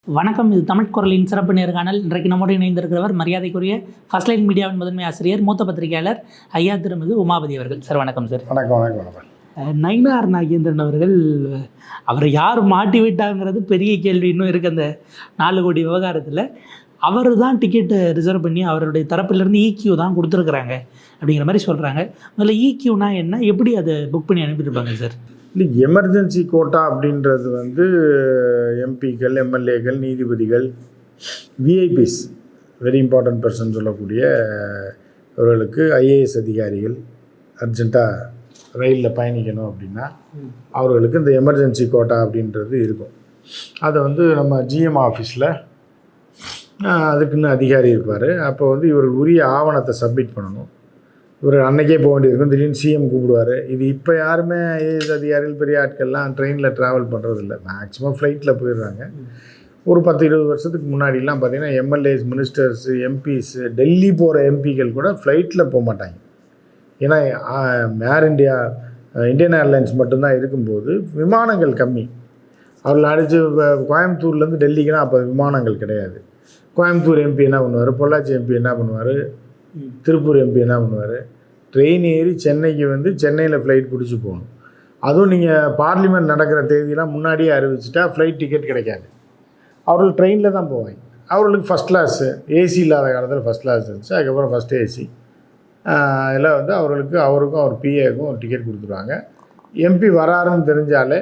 வணக்கம். இது தமிழ் குரலின் சிறப்பு நேர்காணல். இன்றைக்கு நம்முடைய இணைந்திருக்கிறவர் மரியாதைக்குரிய ஃபர்ஸ்ட் லைன் மீடியாவின் முதன்மை ஆசிரியர், மூத்த பத்திரிகையாளர் ஐயா திருமிகு உமாபதி அவர்கள். சார் வணக்கம். சார் வணக்கம். நயினார் நாகேந்திரன் அவர்கள், அவரை யார் மாட்டி விட்டாங்கிறது பெரிய கேள்வி இன்னும் இருக்குது. அந்த 4 கோடி விவகாரத்தில் அவர் தான் டிக்கெட்டு ரிசர்வ் பண்ணி அவருடைய தரப்பிலிருந்து EQ தான் கொடுத்துருக்குறாங்க அப்படிங்கிற மாதிரி சொல்கிறாங்க. முதல்ல EQனா என்ன, எப்படி அதை புக் பண்ணி அனுப்பியிருப்பாங்க சார்? இல்லை, எமர்ஜென்சி கோட்டா அப்படின்றது எம்பிக்கள், எம்எல்ஏக்கள், நீதிபதிகள், விஐபிஸ், வெரி இம்பார்ட்டன்ட் பர்சன் சொல்லக்கூடிய அவர்களுக்கு, ஐஏஎஸ் அதிகாரிகள் அர்ஜெண்ட்டாக ரயிலில் பயணிக்கணும் அப்படின்னா அவர்களுக்கு இந்த எமர்ஜென்சி கோட்டா அப்படின்றது இருக்கும். அதை நம்ம ஜிஎம் ஆஃபீஸில் அதுக்குன்னு அதிகாரி இருப்பார். அப்போ இவர் உரிய ஆவணத்தை சப்மிட் பண்ணணும். இவர் அன்றைக்கே போக வேண்டியிருக்கும். திடீர்னு சிஎம் கூப்பிடுவார். இது இப்போ யாருமே ஐஏஎஸ் அதிகாரிகள், பெரிய ஆட்கள்லாம் ட்ரெயினில் ட்ராவல் பண்ணுறதில்ல, மேக்ஸிமம் ஃப்ளைட்டில் போயிடுறாங்க. ஒரு 10-20 வருஷத்துக்கு முன்னாடிலாம் பார்த்திங்கன்னா எம்எல்ஏஸ், மினிஸ்டர்ஸு, எம்பிஸு, டெல்லி போகிற எம்பிக்கள் கூட ஃப்ளைட்டில் போக மாட்டாங்க. ஏன்னா ஏர் இண்டியா, இந்தியன் ஏர்லைன்ஸ் மட்டும்தான் இருக்கும்போது விமானங்கள் கம்மி. அவர்கள் அடித்து கோயம்புத்தூர்லேருந்து டெல்லிக்குனா அப்போ விமானங்கள் கிடையாது. கோயம்புத்தூர் எம்பி என்ன பண்ணுவார், பொள்ளாச்சி எம்பி என்ன பண்ணுவார், திருப்பூர் எம்பி என்ன பண்ணுவார், ட்ரெயின் ஏறி சென்னைக்கு சென்னையில் ஃப்ளைட் பிடிச்சி போகணும். அதுவும் நீங்கள் பார்லிமெண்ட் நடக்கிற தேதியெலாம் முன்னாடியே அறிவிச்சிட்டா ஃப்ளைட் டிக்கெட் கிடைக்காது. அவர்கள் ட்ரெயினில் தான் போவாங்க. அவர்களுக்கு ஃபஸ்ட் கிளாஸு, ஏசி இல்லாத காலத்தில் ஃபஸ்ட் கிளாஸ் இருந்துச்சு. அதுக்கப்புறம் ஃபஸ்ட் ஏசி. இதில் அவருக்கும் அவர் பிஏக்கும் ஒரு டிக்கெட் கொடுத்துருவாங்க. எம்பி வராருன்னு தெரிஞ்சாலே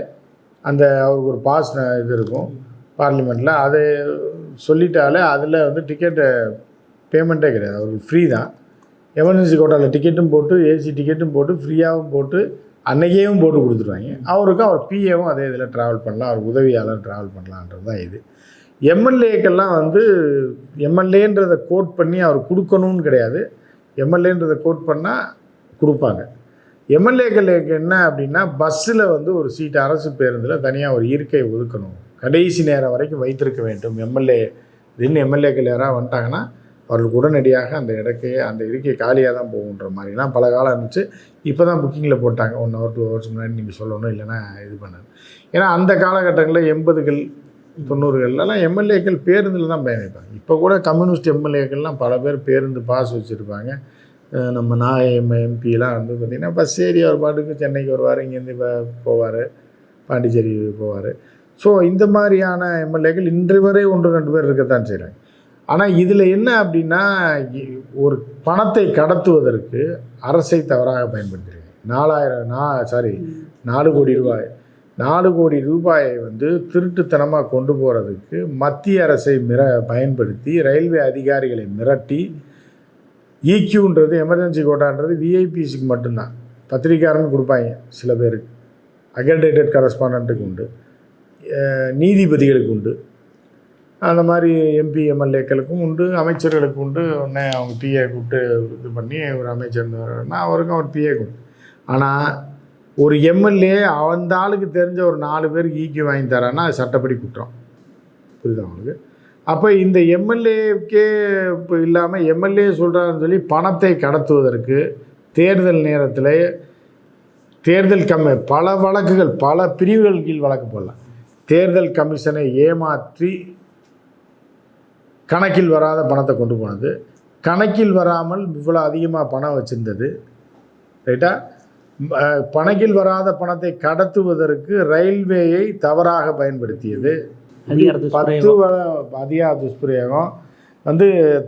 அவருக்கு ஒரு பாஸ் இது இருக்கும் பார்லிமெண்ட்டில். அதை சொல்லிட்டாலே அதில் டிக்கெட்டு பேமெண்ட்டே கிடையாது, அவருக்கு ஃப்ரீ தான். எமர்ஜென்சி கோட்டாவில் டிக்கெட்டும் போட்டு, ஏசி டிக்கெட்டும் போட்டு, ஃப்ரீயாகவும் போட்டு, அன்னைக்கேவும் போட்டு கொடுத்துருவாங்க. அவருக்கும் அவர் பிஏவும் அதே இதில் ட்ராவல் பண்ணலாம், அவர் உதவியாளர் ட்ராவல் பண்ணலான்றது தான் இது. எம்எல்ஏக்கெல்லாம் எம்எல்ஏன்றதை கோட் பண்ணி அவர் கொடுக்கணும்னு கிடையாது. எம்எல்ஏன்றதை கோட் பண்ணால் கொடுப்பாங்க. எம்எல்ஏக்களுக்கு என்ன அப்படின்னா, பஸ்ஸில் ஒரு சீட்டு, அரசு பேருந்தில் தனியாக ஒரு இருக்கை ஒதுக்கணும், கடைசி நேரம் வரைக்கும் வைத்திருக்க வேண்டும். எம்எல்ஏக்கள் யாராவது வந்துட்டாங்கன்னா அவர்களுக்கு உடனடியாக அந்த இருக்கை காலியாக தான் போகுன்ற மாதிரிலாம் பல காலம் இருந்துச்சு. இப்போ தான் புக்கிங்கில் போட்டாங்க. 1 hour 2 hours முன்னாடி நீங்கள் சொல்லணும், இல்லைன்னா இது பண்ணது. ஏன்னா அந்த காலகட்டங்களில் 80கள் 90கள்லாம் எம்எல்ஏக்கள் பேருந்தில் தான் பயணிப்பாங்க. இப்போ கூட கம்யூனிஸ்ட் எம்எல்ஏக்கள்லாம் பல பேர் பேருந்து பாஸ் வச்சுருப்பாங்க. நம்ம எம்பிலாம் பார்த்திங்கன்னா பஸ் ஏறி அவர் பாட்டுக்கு சென்னைக்கு வருவார், இங்கேருந்து போவார், பாண்டிச்சேரி போவார். ஸோ இந்த மாதிரியான எம்எல்ஏக்கள் இன்று வரை 1-2 பேர் இருக்கத்தான் செய்கிறாங்க. ஆனால் இதில் என்ன அப்படின்னா, ஒரு பணத்தை கடத்துவதற்கு அரசை தவறாக பயன்படுத்துகிறீங்க. 4 கோடி ரூபாய் 4 கோடி ரூபாயை திருட்டுத்தனமாக கொண்டு போகிறதுக்கு மத்திய அரசை பயன்படுத்தி ரயில்வே அதிகாரிகளை மிரட்டி, EQன்றது, எமர்ஜென்சி கோட்டான்றது விஐபிஸுக்கு மட்டும்தான். பத்திரிக்காரன்னு கொடுப்பாங்க சில பேருக்கு, அக்ரெடிட்டட் கரஸ்பாண்டண்ட்டுக்கு உண்டு, நீதிபதிகளுக்கு உண்டு, அந்த மாதிரி எம்பி எம்எல்ஏக்களுக்கும் உண்டு, அமைச்சர்களுக்கு உண்டு. உடனே அவங்க பிஏ கூப்பிட்டு இது பண்ணி, ஒரு அமைச்சர் அவருக்கும் அவர் பிஏ கூப்பிட்டு. ஆனால் ஒரு எம்எல்ஏ அந்த ஆளுக்கு தெரிஞ்ச ஒரு 4 பேருக்கு EQ வாங்கி தரான்னா அது சட்டப்படி குற்றம். புரியுதா உங்களுக்கு? அப்போ இந்த எம்எல்ஏக்கே இப்போ இல்லாமல் எம்எல்ஏ சொல்கிறாருன்னு சொல்லி பணத்தை கடத்துவதற்கு தேர்தல் நேரத்தில் பல வழக்குகள், பல பிரிவுகள் கீழ் வழக்கு போடலாம். தேர்தல் கமிஷனை ஏமாற்றி கணக்கில் வராத பணத்தை கொண்டு போனது, கணக்கில் வராமல் இவ்வளோ அதிகமாக பணம் வச்சுருந்தது, ரைட்டா? கணக்கில் வராத பணத்தை கடத்துவதற்கு ரயில்வேயை தவறாக பயன்படுத்தியது, 10 அதிகார துஷ்பிரயோகம்.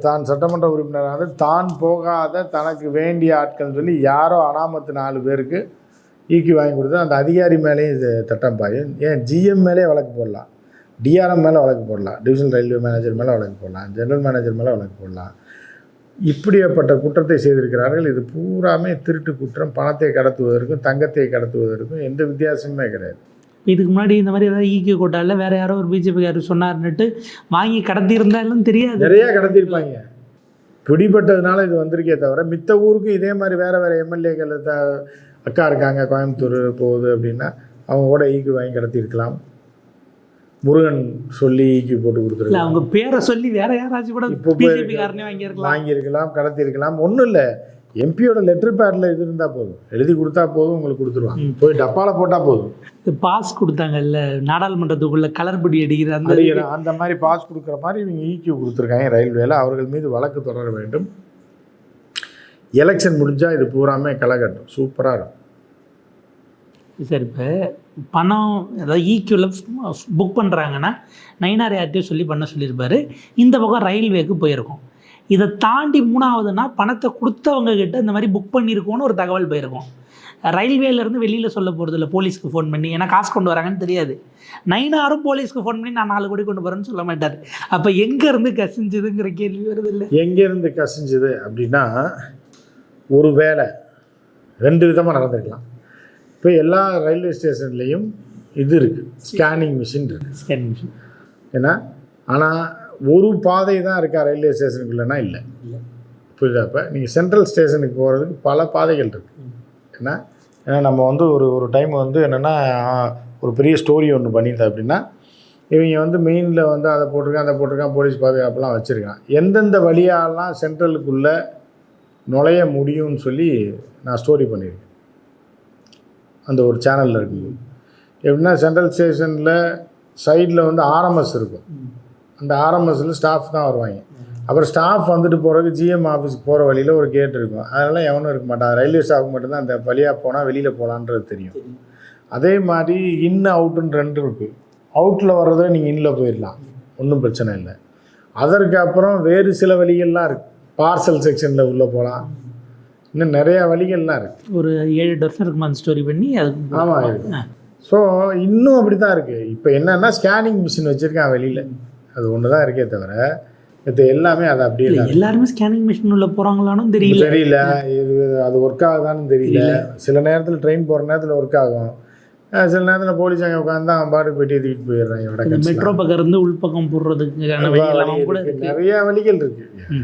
தான் சட்டமன்ற உறுப்பினராக தான் போகாத தனக்கு வேண்டிய ஆட்கள் சொல்லி யாரோ அனாமத்து 4 பேருக்கு EQ வாங்கி கொடுத்து அந்த அதிகாரி மேலேயும் இது தட்டம் பாயும். ஏன் ஜிஎம் மேலே வழக்கு போடலாம், டிஆர்எம் மேலே வழக்கு போடலாம், டிவிஷனல் ரயில்வே மேனேஜர் மேலே வழக்கு போடலாம், ஜெனரல் மேனேஜர் மேலே வழக்கு போடலாம். இப்படிப்பட்ட குற்றத்தை செய்திருக்கிறார்கள். இது பூராமே திருட்டு குற்றம். பணத்தை கடத்துவதற்கும் தங்கத்தை கடத்துவதற்கும் எந்த வித்தியாசமுமே கிடையாது. இதுக்கு முன்னாடி இந்த மாதிரி ஏதாவது EQ கோட்டாவில் வேறு யாரோ ஒரு பிஜேபிக்காரர் சொன்னார்னுட்டு வாங்கி கடத்தியிருந்தாலும் தெரியாது, நிறையா கடத்திருப்பாங்க. பிடிபட்டதுனால இது வந்திருக்கே தவிர மித்த ஊருக்கு இதே மாதிரி வேறு எம்எல்ஏக்கள் அக்கா இருக்காங்க, கோயம்புத்தூர் போகுது அப்படின்னா அவங்க கூட EQ வாங்கி கடத்திருக்கலாம். முருகன் சொல்லி EQ போட்டு கொடுத்துருக்கலாம், அவங்க பேரை சொல்லி வேற யாராச்சும் கூட இப்போ வாங்கியிருக்கலாம், கடத்திருக்கலாம். ஒன்றும் இல்லை, எம்பியோட லெட்டர் பேடில் இது இருந்தால் போதும், எழுதி கொடுத்தா போதும், உங்களுக்கு கொடுத்துருவாங்க. போய் டப்பாவில் போட்டால் போதும். பாஸ் கொடுத்தாங்கல்ல நாடாளுமன்றத்துக்குள்ள கலர்படி அடிக்கிற அந்த மாதிரி பாஸ் கொடுக்குற மாதிரி இவங்க ஈக்யூ கொடுத்துருக்காங்க ரயில்வேல. அவர்கள் மீது வழக்கு தொடர வேண்டும். எலெக்ஷன் முடிஞ்சால் இது பூராமே களைகட்டும், சூப்பராக இருக்கும். சார் இப்போ பணம் அதாவது ஈக்யூவில் புக் பண்ணுறாங்கன்னா நயினார் யார்ட்டையும் சொல்லி பண்ண சொல்லியிருப்பார். இந்த பக்கம் ரயில்வேக்கு போயிருக்கும். இதை தாண்டி மூணாவதுன்னா பணத்தை கொடுத்தவங்க கிட்ட இந்த மாதிரி புக் பண்ணியிருக்கோன்னு ஒரு தகவல் போயிருக்கும். ரயில்வேலேருந்து வெளியில் சொல்ல போகிறது இல்லை, போலீஸ்க்கு ஃபோன் பண்ணி, ஏன்னா காசு கொண்டு வராங்கன்னு தெரியாது. நயினாரும் போலீஸ்க்கு ஃபோன் பண்ணி நான் 4 கோடி கொண்டு போகிறேன்னு சொல்ல மாட்டார். அப்போ எங்கேருந்து கசிஞ்சுதுங்கிற கேள்வி வருது இல்லை? எங்கேருந்து கசிஞ்சுது அப்படின்னா ஒரு வேளை 2 விதமாக நடந்திருக்கலாம். இப்போ எல்லா ரயில்வே ஸ்டேஷன்லேயும் இது இருக்குது, ஸ்கேனிங் மிஷின் இருக்குது. ஸ்கேனிங் மிஷின் ஏன்னா ஆனால் ஒரு பாதை தான் இருக்கா ரயில்வே ஸ்டேஷனுக்குள்ளனா இல்லை. புரியுதா? இப்போ நீங்கள் சென்ட்ரல் ஸ்டேஷனுக்கு போகிறதுக்கு பல பாதைகள் இருக்குது. ஏன்னா நம்ம வந்து ஒரு டைம் வந்து என்னென்னா ஒரு பெரிய ஸ்டோரி ஒன்று பண்ணியிருந்தேன். அப்படின்னா இவங்க வந்து மெயினில் வந்து அதை போட்டிருக்கான் போலீஸ் பாதுகாப்புலாம் வச்சுருக்கான். எந்தெந்த வழியாலாம் சென்ட்ரலுக்குள்ளே நுழைய முடியும்னு சொல்லி நான் ஸ்டோரி பண்ணியிருக்கேன் அந்த ஒரு சேனலில் இருக்கும்போது. எப்படின்னா சென்ட்ரல் ஸ்டேஷனில் சைடில் வந்து ஆர்எம்எஸ் இருக்கும். அந்த ஆர்எம்எஸ்ஸில் ஸ்டாஃப் தான் வருவாங்க. அப்புறம் ஸ்டாஃப் வந்துட்டு போகிறதுக்கு ஜிஎம் ஆஃபீஸுக்கு போகிற வழியில் ஒரு கேட் இருக்கும். அதனால் எவனும் இருக்க மாட்டான். ரயில்வே ஸ்டாஃப் மட்டும்தான் அந்த வழியாக போனால் வெளியில் போகலான்றது தெரியும். அதே மாதிரி இன் அவுட்டுன்னு 2 இருக்குது. அவுட்டில் வர்றதை நீங்கள் இன்னில் போயிடலாம், ஒன்றும் பிரச்சனை இல்லை. அதற்கப்புறம் வேறு சில வழிகள்லாம் இருக்குது. பார்சல் செக்ஷனில் உள்ளே போகலாம். இன்னும் நிறையா வழிகள்லாம் இருக்குது. ஒரு 7-8 வருஷம் இருக்குமா அந்த ஸ்டோரி பண்ணி அது? ஆமாம் இருக்குது. ஸோ இன்னும் அப்படி தான் இருக்குது. இப்போ என்னென்னா ஸ்கேனிங் மிஷின் வச்சுருக்கான் வெளியில், அது ஒன்று தான் இருக்கே தவிர இது எல்லாமே அது அப்படியே இல்லை. எல்லாருமே ஸ்கேனிங் மிஷின் உள்ள போகிறாங்களானும் தெரியல. இது அது ஒர்க் ஆகுதான்னு தெரியல. சில நேரத்தில் ட்ரெயின் போகிற நேரத்தில் ஒர்க் ஆகும், சில நேரத்தில் போலீஸ் அங்கே உட்காந்து அவன் பாட்டு போயிட்டு தூக்கிட்டு போயிடுறாங்க. மெட்ரோ பக்கம் இருந்து உள்பக்கம் போடுறதுக்கு நிறைய வழிகள் இருக்குது.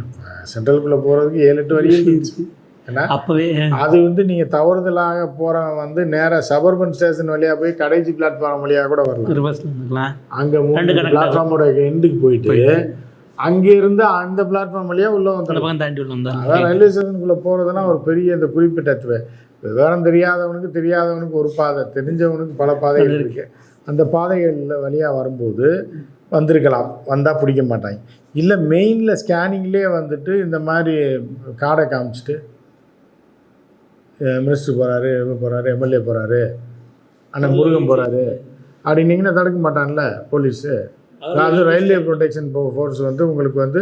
சென்ட்ரலுக்குள்ளே போகிறதுக்கு 7-8 வழிகள் இருந்துச்சு. ஏன்னா அப்போவே அது வந்து நீங்கள் தவறுதலாக போகிறவன் வந்து நேராக சபர்பன் ஸ்டேஷன் வழியாக போய் கடைசி பிளாட்ஃபார்ம் வழியாக கூட வரலாம். அங்கே 3 பிளாட்ஃபார்மோட எண்டுக்கு போயிட்டு அங்கேருந்து அந்த பிளாட்ஃபார்ம் வழியாக உள்ளே தாண்டி உள்ள அதான் ரயில்வே ஸ்டேஷனுக்குள்ளே போகிறதுனா ஒரு பெரிய இந்த குறிப்பிட்ட விவரம் தெரியாதவனுக்கு ஒரு பாதை, தெரிஞ்சவனுக்கு பல பாதைகள் இருக்குது. அந்த பாதைகளில் வழியாக வரும்போது வந்திருக்கலாம், வந்தால் பிடிக்க மாட்டாங்க. இல்லை மெயினில் ஸ்கேனிங்லேயே வந்துட்டு இந்த மாதிரி கார்டை காமிச்சிட்டு மினிஸ்டர் போகிறாரு, போகிறாரு, எம்எல்ஏ போகிறாரு, அண்ணன் முருகன் போகிறாரு அப்படின்னீங்கன்னா தடுக்க மாட்டான்ல போலீஸு. அதாவது ரயில்வே ப்ரொடெக்ஷன் ஃபோர்ஸ் வந்து உங்களுக்கு வந்து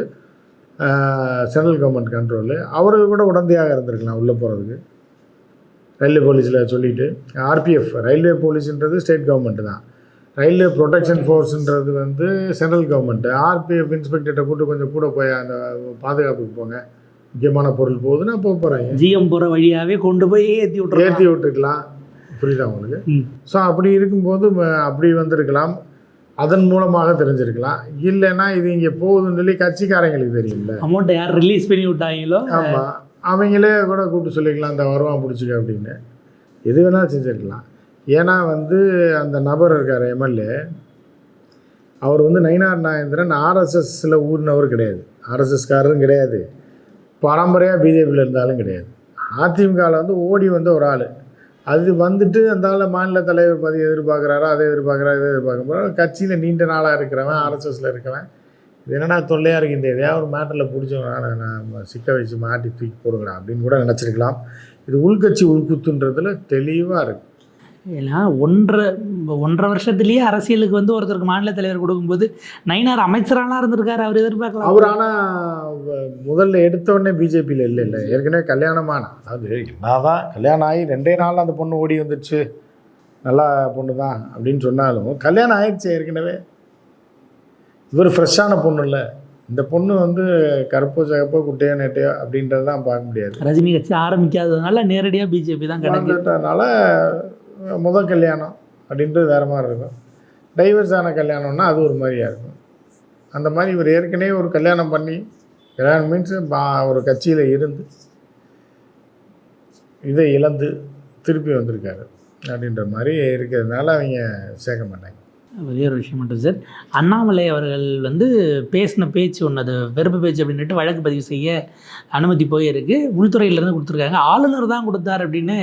சென்ட்ரல் கவர்மெண்ட் கண்ட்ரோலு, அவர்கள் கூட உடந்தையாக இருந்திருக்கலாம் உள்ளே போகிறதுக்கு. ரயில்வே போலீஸில் சொல்லிவிட்டு ஆர்பிஎஃப் ரயில்வே போலீஸுன்றது ஸ்டேட் கவர்மெண்ட்டு தான், ரயில்வே ப்ரொடெக்ஷன் ஃபோர்ஸுன்றது வந்து சென்ட்ரல் கவர்மெண்ட்டு. ஆர்பிஎஃப் இன்ஸ்பெக்டர்கிட்ட கூட்டு கொஞ்சம் கூட போய் அந்த பாதுகாப்புக்கு போங்க, முக்கியமான பொருள் போகுதுன்னா போகிறாங்க. ஜிஎம் போகிற வழியாகவே கொண்டு போய் ஏற்றி விட்டுருக்கலாம். புரியுதா உங்களுக்கு? ஸோ அப்படி இருக்கும்போது அப்படி வந்திருக்கலாம், அதன் மூலமாக தெரிஞ்சிருக்கலாம். இல்லைன்னா இது இங்கே போகுதுன்னு சொல்லி கட்சிக்காரங்களுக்கு தெரியும்ல, அமௌண்ட்டை யார் ரிலீஸ் பண்ணி விட்டாங்களோ ஆமாம் அவங்களே கூட கூப்பிட்டு சொல்லிக்கலாம் இந்த வருவான் பிடிச்சிக்க அப்படின்னு. எது வேணாலும் செஞ்சுருக்கலாம். ஏன்னா வந்து அந்த நபர் இருக்கார் எம்எல்ஏ, அவர் வந்து நயினார் நாகேந்திரன் ஆர்எஸ்எஸ்ஸில் ஊறினவர் கிடையாது, ஆர்எஸ்எஸ்காரரும் கிடையாது, பரம்பரையாக பிஜேபியில் இருந்தாலும் கிடையாது. அதிமுகவில் வந்து ஓடி வந்த ஒரு ஆள். அது வந்துட்டு அந்த மாநில தலைவர் பதவி எதிர்பார்க்குறாரோ அதை எதிர்பார்க்குறாரு. கட்சியில் நீண்ட நாளாக இருக்கிறவன், ஆர்எஸ்எஸில் இருக்கிறவன், இது என்னடா தொல்லையாக இருக்குது, எதையாவது ஒரு மேட்டரில் பிடிச்சவங்க நான் சிக்க வச்சு மாட்டி தூக்கி போடுங்கடா அப்படின்னு கூட நினச்சிருக்கலாம். இது உள்கட்சி உள்குத்துன்றதுல தெளிவாக இருக்குது. ஏன்னா 1.5 வருஷத்துலேயே அரசியலுக்கு வந்து ஒருத்தருக்கு மாநில தலைவர் கொடுக்கும்போது நயினார் அமைச்சராலாம் இருந்திருக்காரு, அவர் எதிர்பார்க்கலாம். அவர் ஆனால் முதல்ல எடுத்தோடனே பிஜேபியில் இல்லை ஏற்கனவே கல்யாணமான, அதாவது என்னதான் கல்யாணம் ஆகி 2 நாளில் அந்த பொண்ணு ஓடி வந்துடுச்சு, நல்லா பொண்ணு தான் அப்படின்னு சொன்னாலும் கல்யாணம் ஆயிடுச்சு ஏற்கனவே. இவர் ஃப்ரெஷ்ஷான பொண்ணு இல்லை, இந்த பொண்ணு வந்து கருப்போ சகப்போ குட்டையோ நெட்டையோ அப்படின்றது தான் பார்க்க முடியாது. ரஜினி கட்சி ஆரம்பிக்காததுனால நேரடியாக பிஜேபி தான் கிடைக்கிறதுனால முதல் கல்யாணம் அப்படின்றது வேறு மாதிரி இருக்கும். டைவர்ஸ் ஆன கல்யாணம்னா அது ஒரு மாதிரியாக இருக்கும். அந்த மாதிரி இவர் ஏற்கனவே ஒரு கல்யாணம் பண்ணி, கல்யாணம் மீன்ஸ் ஒரு கட்சியில் இருந்து இதை இழந்து திருப்பி வந்திருக்காரு அப்படின்ற மாதிரி இருக்கிறதுனால அவங்க சேர்க்க மாட்டாங்க. ஒரே ஒரு விஷயம் மட்டும் சார், அண்ணாமலை அவர்கள் வந்து பேசின பேச்சு ஒன்று, அது வெறுப்பு பேச்சு அப்படின்ட்டு வழக்கு பதிவு செய்ய அனுமதி போயிருக்கு. உள்துறையிலேருந்து கொடுத்துருக்காங்க. ஆளுநர் தான் கொடுத்தார் அப்படின்னு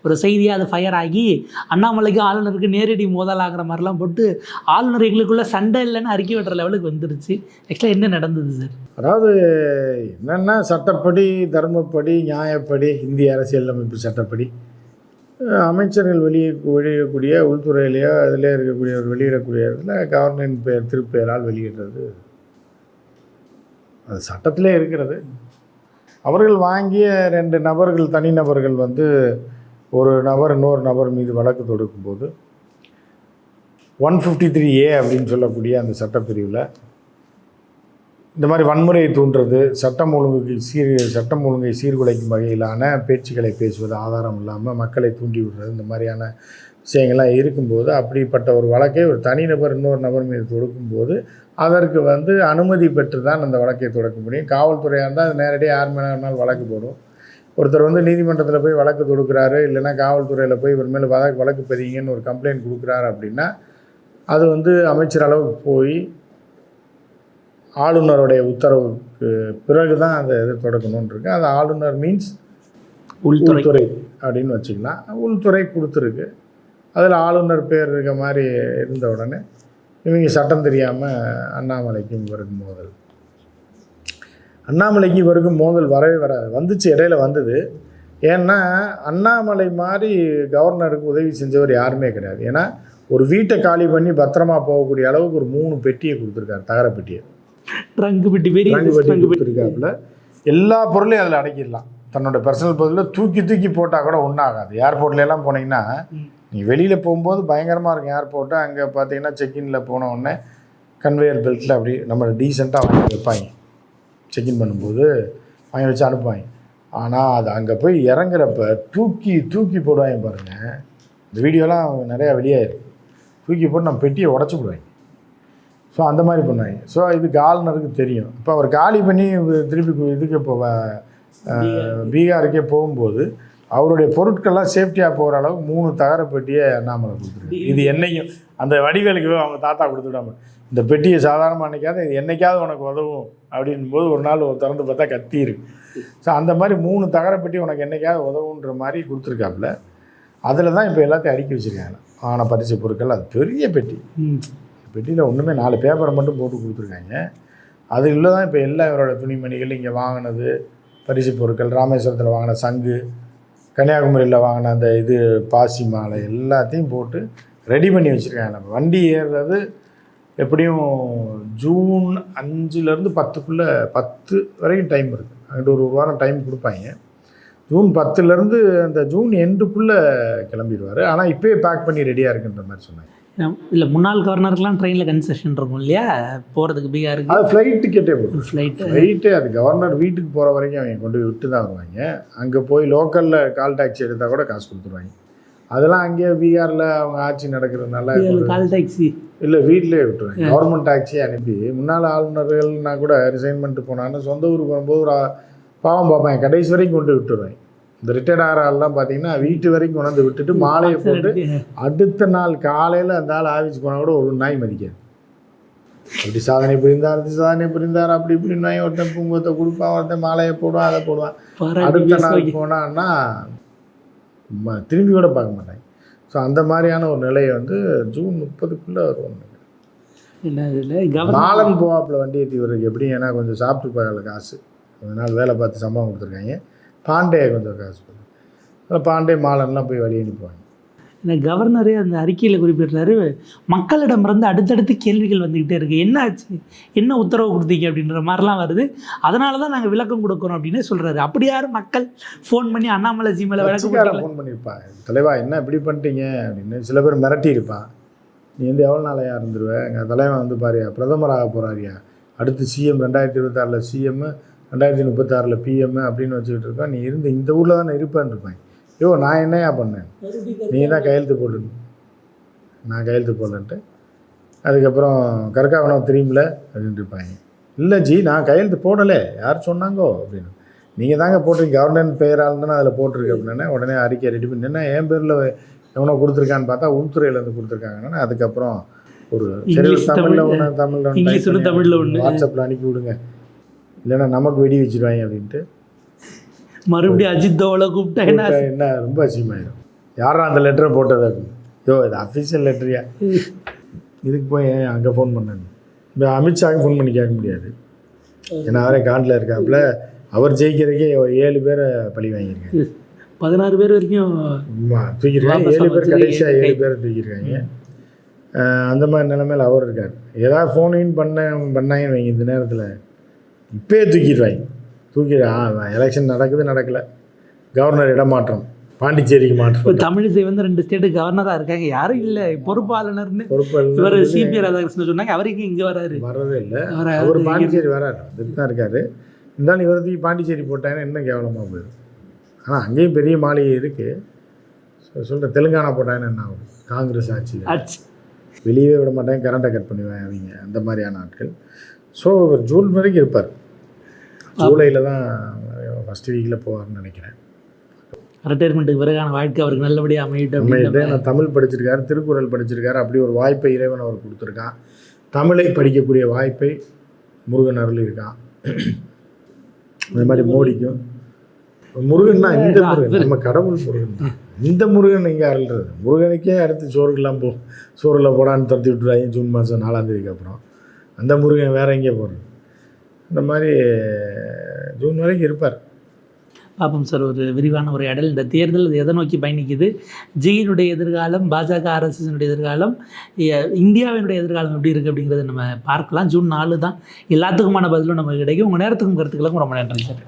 ஒரு செய்தியாக அது ஃபயர் ஆகி அண்ணாமலைக்கு ஆளுநருக்கு நேரடி மோதல் ஆகிற மாதிரிலாம் போட்டு ஆளுநர் எங்களுக்குள்ள சண்டை இல்லைன்னு அறிக்கை விடுற லெவலுக்கு வந்துருச்சு. ஆக்சுவலாக என்ன நடந்தது சார்? அதாவது என்னென்னா, சட்டப்படி, தர்மப்படி, நியாயப்படி, இந்திய அரசியலமைப்பு சட்டப்படி அமைச்சர்கள் வெளியிடக்கூடிய உள்துறையிலையோ அதிலே இருக்கக்கூடியவர் வெளியிடக்கூடிய இடத்துல கவர்னரின் பெயர் திருப்பெயரால் வெளியிடுறது அது சட்டத்திலே இருக்கிறது. அவர்கள் வாங்கிய 2 நபர்கள், தனிநபர்கள் வந்து ஒரு நபர் இன்னொரு நபர் மீது வழக்கு தொடுக்கும்போது 153A அப்படின்னு சொல்லக்கூடிய அந்த சட்டப்பிரிவில் இந்த மாதிரி வன்முறையை தூண்டுறது, சட்டம் ஒழுங்கை சீர்குலைக்கும் வகையிலான பேச்சுக்களை பேசுவது, ஆதாரம் இல்லாமல் மக்களை தூண்டி விடுறது, இந்த மாதிரியான விஷயங்கள்லாம் இருக்கும்போது அப்படிப்பட்ட ஒரு வழக்கை ஒரு தனிநபர் இன்னொரு நபர் மீது தொடுக்கும்போது அதற்கு வந்து அனுமதி பெற்று தான் அந்த வழக்கை தொடக்க முடியும். காவல்துறையாக இருந்தால் அது நேரடியாக யார் மேலே வேணாலும் வழக்கு போடும். ஒருத்தர் வந்து நீதிமன்றத்தில் போய் வழக்கு தொடுக்கிறாரு, இல்லைன்னா காவல்துறையில் போய் இவர் மேலே வழக்கு பதிங்கன்னு ஒரு கம்ப்ளைண்ட் கொடுக்குறாரு அப்படின்னா அது வந்து அமைச்சர் அளவுக்கு போய் ஆளுநருடைய உத்தரவுக்கு பிறகு தான் அதை தொடக்கணும்னு இருக்கு. அது ஆளுநர் மீன்ஸ் உள்துறை அப்படின்னு வச்சுக்கலாம். உள்துறை கொடுத்துருக்கு. அதில் ஆளுநர் பேர் இருக்க மாதிரி இருந்த உடனே இவங்க சட்டம் தெரியாமல் அண்ணாமலைக்கும் இவருக்கும் மோதல். அண்ணாமலைக்கு இவருக்கும் மோதல் வரவே வராது. வந்துச்சு, இடையில வந்தது. ஏன்னா அண்ணாமலை மாதிரி கவர்னருக்கு உதவி செஞ்சவர் யாருமே கிடையாது. ஏன்னா ஒரு வீட்டை காலி பண்ணி பத்திரமா போகக்கூடிய அளவுக்கு ஒரு 3 பெட்டியை கொடுத்துருக்காரு, தகர பெட்டியை. ட்ரங்கு பெட்டி கொடுத்துருக்காப்புல. எல்லா பொருளையும் அதில் அடக்கிடலாம். தன்னோட பர்சனல் பொருளில் தூக்கி போட்டால் கூட ஒன்றும் ஆகாது. ஏர்போர்ட்லாம் போனீங்கன்னா நீ வெளியில் போகும்போது பயங்கரமாக இருக்கும் ஏர்போர்ட்டு. அங்கே பார்த்தீங்கன்னா செக்இனில் போன உடனே கன்வேயர் பெல்ட்டில் அப்படி நம்ம டீசெண்டாக வாங்கி வைப்பாங்க. செக்இன் பண்ணும்போது வாங்கி வச்சு அனுப்புவாங்க. ஆனால் அது அங்கே போய் இறங்குறப்ப தூக்கி போடுவாங்க பாருங்கள். இந்த வீடியோலாம் நிறையா வெளியாயிருக்கு. தூக்கி போட்டு நம்ம பெட்டியை உடச்சி போடுவாங்க. ஸோ அந்த மாதிரி பண்ணுவாங்க. ஸோ இதுக்கு ஆளுநருக்கு தெரியும். இப்போ அவர் காலி பண்ணி திருப்பி இதுக்கு இப்போ பீகாருக்கே போகும்போது அவருடைய பொருட்கள்லாம் சேஃப்டியாக போகிற அளவுக்கு 3 தகர பெட்டியை அண்ணாமலை கொடுத்துருக்கு. இது என்னைக்கும் அந்த வடிவேலுக்கு அவங்க தாத்தா கொடுத்துடாம இந்த பெட்டியை சாதாரணமாக நினைக்காத, இது என்னைக்காவது உனக்கு உதவும் அப்படின்போது ஒரு நாள் திறந்து பார்த்தா கத்தி இருக்கு. ஸோ அந்த மாதிரி 3 தகர பெட்டி உனக்கு என்னைக்காவது உதவுன்ற மாதிரி கொடுத்துருக்காப்புல. அதில் தான் இப்போ எல்லாத்தையும் அடுக்கி வச்சுருக்காங்க. ஆன பரிசு பொருட்கள். அது பெரிய பெட்டி. பெட்டியில் ஒன்றுமே 4 பேப்பரை மட்டும் போட்டு கொடுத்துருக்காங்க. அது இல்லை தான் இப்போ எல்லாம் இவரோட துணிமணிகள், இங்கே வாங்கினது பரிசு பொருட்கள், ராமேஸ்வரத்தில் வாங்கின சங்கு, கன்னியாகுமரியில் வாங்கின அந்த இது பாசி மாலை எல்லாத்தையும் போட்டு ரெடி பண்ணி வச்சுருக்காங்க. நம்ம வண்டி ஏறுறது எப்படியும் ஜூன் 5லேருந்து 10க்குள்ளே 10 வரைக்கும் டைம் இருக்குது. அங்கிட்ட ஒரு வாரம் டைம் கொடுப்பாங்க. ஜூன் 10லேருந்து அந்த ஜூன் எண்டுக்குள்ளே கிளம்பிடுவார். ஆனால் இப்போயே பேக் பண்ணி ரெடியாக இருக்குன்ற மாதிரி சொன்னாங்க. இல்லை, முன்னாள் கவர்னருக்குலாம் ட்ரெயினில் கன்செஷன் இருக்கும் இல்லையா போகிறதுக்கு பீகாருக்கு? அது ஃப்ளைட் டிக்கெட்டே போடும். ஃப்ளைட்டு அது கவர்னர் வீட்டுக்கு போகிற வரைக்கும் அவங்க கொண்டு போய் விட்டு தான் வருவாங்க. அங்கே போய் லோக்கலில் கால் டாக்ஸி எடுத்தால் கூட காசு கொடுத்துருவாங்க. அதெல்லாம் அங்கேயே பீகாரில் அவங்க ஆட்சி நடக்கிறதுனால கால் டாக்ஸி இல்லை, வீட்டிலே விட்டுருவாங்க. கவர்மெண்ட் டாக்ஸியை அனுப்பி முன்னாள் ஆளுநர்கள்னா கூட ரிசைன் பண்ணிட்டு போனான்னு சொந்த ஊருக்கு வரும்போது ஒரு பாவம் பார்ப்பாங்க. கடைசி வரைக்கும் கொண்டு விட்டுருவாங்க. இந்த ரிட்டையர்ட் ஆகிற ஆள்லாம் பார்த்தீங்கன்னா வீட்டு வரைக்கும் கொண்டாந்து விட்டுட்டு மாலையை போட்டு அடுத்த நாள் காலையில் அந்த ஆள் ஆஃபீஸ் போனால் கூட ஒரு நாய் மதிக்காது. அப்படி சாதனை புரிந்தார் அப்படி இப்படின்னு ஒருத்தன் பூங்கத்தை கொடுப்பான், ஒருத்தன் மாலையை போடுவான், அதை போடுவான். அடுத்த நாள் போனான்னா திரும்பி கூட பார்க்க மாட்டாங்க. ஸோ அந்த மாதிரியான ஒரு நிலையை வந்து ஜூன் 30க்குள்ளே வருவாங்க. மாலன் போவாப்பில் வண்டி ஏற்றி வர்றதுக்கு எப்படி, ஏன்னா கொஞ்சம் சாப்பிட்டு போகல காசு, கொஞ்ச நாள் வேலை பார்த்து சம்பளம் கொடுத்துருக்காங்க. பாண்டே கொஞ்சம் காசு பண்ணு, பாண்டே மாலன்லாம் போய் வழி அனுப்புவாங்க. இந்த கவர்னரே அந்த அறிக்கையில் குறிப்பிடுறாரு, மக்களிடமிருந்து அடுத்தடுத்து கேள்விகள் வந்துக்கிட்டே இருக்குது. என்ன ஆச்சு, என்ன உத்தரவு கொடுத்தீங்க அப்படின்ற மாதிரிலாம் வருது. அதனால தான் நாங்கள் விளக்கம் கொடுக்குறோம் அப்படின்னு சொல்கிறாரு. அப்படி யாரும் மக்கள் ஃபோன் பண்ணி அண்ணாமலை ஜிமேல விளக்கம் ஃபோன் பண்ணியிருப்பான், தலைவா என்ன இப்படி பண்ணிட்டீங்க அப்படின்னு. சில பேர் மிரட்டி இருப்பான், நீ வந்து எவ்வளோ நாளையாக இருந்துருவேன், எங்கள் தலைவன் வந்து பாரியா பிரதமராக போகிறாரியா, அடுத்து சிஎம் 2026 சிஎம் 2036 பிஎம் அப்படின்னு வச்சுக்கிட்டு இருக்கோம், நீ இருந்து இந்த ஊரில் தானே இருப்பேன்னு இருப்பாங்க. ஐயோ நான் என்னையா பண்ணேன், நீ தான் கையெழுத்து போடணும், நான் கையெழுத்து போடலன்ட்டு. அதுக்கப்புறம் கற்காவனம் தெரியுமில்ல அப்படின்ட்டு இருப்பாங்க. இல்லை ஜி நான் கையெழுத்து போடலை, யார் சொன்னாங்கோ அப்படின்னு. நீங்கள் தாங்க போட்டிருக்கீங்க, கவர்னர் பெயரால் தானே அதில் போட்டிருக்கு அப்படின்னா உடனே அறிக்கை ரெடி பண்ணி, என்ன என் பேரில் எவனோ கொடுத்துருக்கான்னு பார்த்தா உள்துறையிலேருந்து கொடுத்துருக்காங்கன்னா அதுக்கப்புறம் ஒரு சரி இங்கிலீஷ் தமிழில் தமிழ், ஒன்று தமிழில் ஒன்று இங்கிலீஷ் ஒன்று தமிழில் ஒன்று வாட்ஸ்அப்பில் அனுப்பி விடுங்க, இல்லைன்னா நமக்கு வெடி வச்சுருவாங்க அப்படின்ட்டு மறுபடியும் அஜித் தோவலை கூப்பிட்டா என்ன ரொம்ப அசிங்கமாயிடும். யாரா அந்த லெட்டரை போட்டது அப்படின்னு, யோ இது அஃபிஷியல் லெட்டரியா, இதுக்கு போய் அங்கே ஃபோன் பண்ணேன். இப்போ அமித்ஷாவுக்கு ஃபோன் பண்ணி கேட்க முடியாது, ஏன்னா அவரே காண்டில் இருக்காப்புல. அவர் ஜெயிக்கிறதுக்கே 7 பேரை பழி வாங்கியிருக்காங்க, 16 பேர் வரைக்கும் தூக்கியிருக்காங்க. 7 பேர் கடைசியாக 7 பேரை தூக்கியிருக்காங்க. அந்த மாதிரி நிலைமையில் அவர் இருக்கார். ஏதாவது ஃபோன் பண்ணாங்கன்னு வைங்க இந்த நேரத்தில் இப்போயே தூக்கிடு எலெக்ஷன் நடக்கலை, கவர்னர் இடமாற்றம், பாண்டிச்சேரிக்கு மாற்றம். தமிழிசை வந்து 2 ஸ்டேட்டுக்கு கவர்னராக இருக்காங்க, யாரும் இல்லை பொறுப்பாளர்னு. இவர் சிபி ராதாகிருஷ்ணன் சொன்னாங்க, அவருக்கு இங்கே வரதே இல்லை. அவர் பாண்டிச்சேரி வராரு, அதுக்கு தான் இருக்காரு. இருந்தாலும் இவரத்துக்கு பாண்டிச்சேரி போட்டாங்கன்னா இன்னும் கேவலமாக போயிடும். ஆனால் அங்கேயும் பெரிய மாளிகை இருக்குது. சொல்கிறேன், தெலுங்கானா போட்டாங்கன்னா என்ன ஆகும், காங்கிரஸ் ஆட்சி வெளியவே விட மாட்டாங்க, கரண்ட்டை கட் பண்ணுவேன் அவங்க, அந்த மாதிரியான ஆட்கள். ஸோ அவர் ஜூன் வரைக்கும் இருப்பார். ஜூலையில் தான் ஃபஸ்ட் வீக்கில் போவார்னு நினைக்கிறேன். ரிட்டையர்மெண்ட்டுக்கு பிறகான வாழ்க்கை அவருக்கு நல்லபடியாக அமையிட்டு. நான் தமிழ் படிச்சிருக்காரு, திருக்குறள் படிச்சிருக்காரு, அப்படி ஒரு வாய்ப்பை இறைவன் அவர் கொடுத்துருக்கான். தமிழை படிக்கக்கூடிய வாய்ப்பை முருகன் அருள் இருக்கான். இந்த மாதிரி மோடிக்கும் முருகன்னா இந்த முருகன் நம்ம கடவுள் முருகன் தான். இந்த முருகன் இங்கே அருள்றது, முருகனுக்கே அடுத்து சோறுக்கெல்லாம் சோறில் போடான்னு துரத்தி விட்டுறாங்க ஜூன் மாதம் 4ஆம் தேதிக்கு அப்புறம். அந்த முருகன் வேறு எங்கேயே போகிறது. இந்த மாதிரி ஜூன் வரைக்கும் இருப்பார். பார்ப்போம் சார், ஒரு விரிவான ஒரு இடையில் இந்த தேர்தல் எதை நோக்கி பயணிக்குது, ஜெயினுடைய எதிர்காலம், பாஜக ஆர்எஸ்எஸ்னுடைய எதிர்காலம், இந்தியாவினுடைய எதிர்காலம் எப்படி இருக்குது அப்படிங்கிறத நம்ம பார்க்கலாம். ஜூன் 4 தான் எல்லாத்துக்குமான பதிலும் நமக்கு கிடைக்கும். உங்கள் நேரத்துக்கும் கருத்துக்களுக்கும் ரொம்ப நன்றி சார்.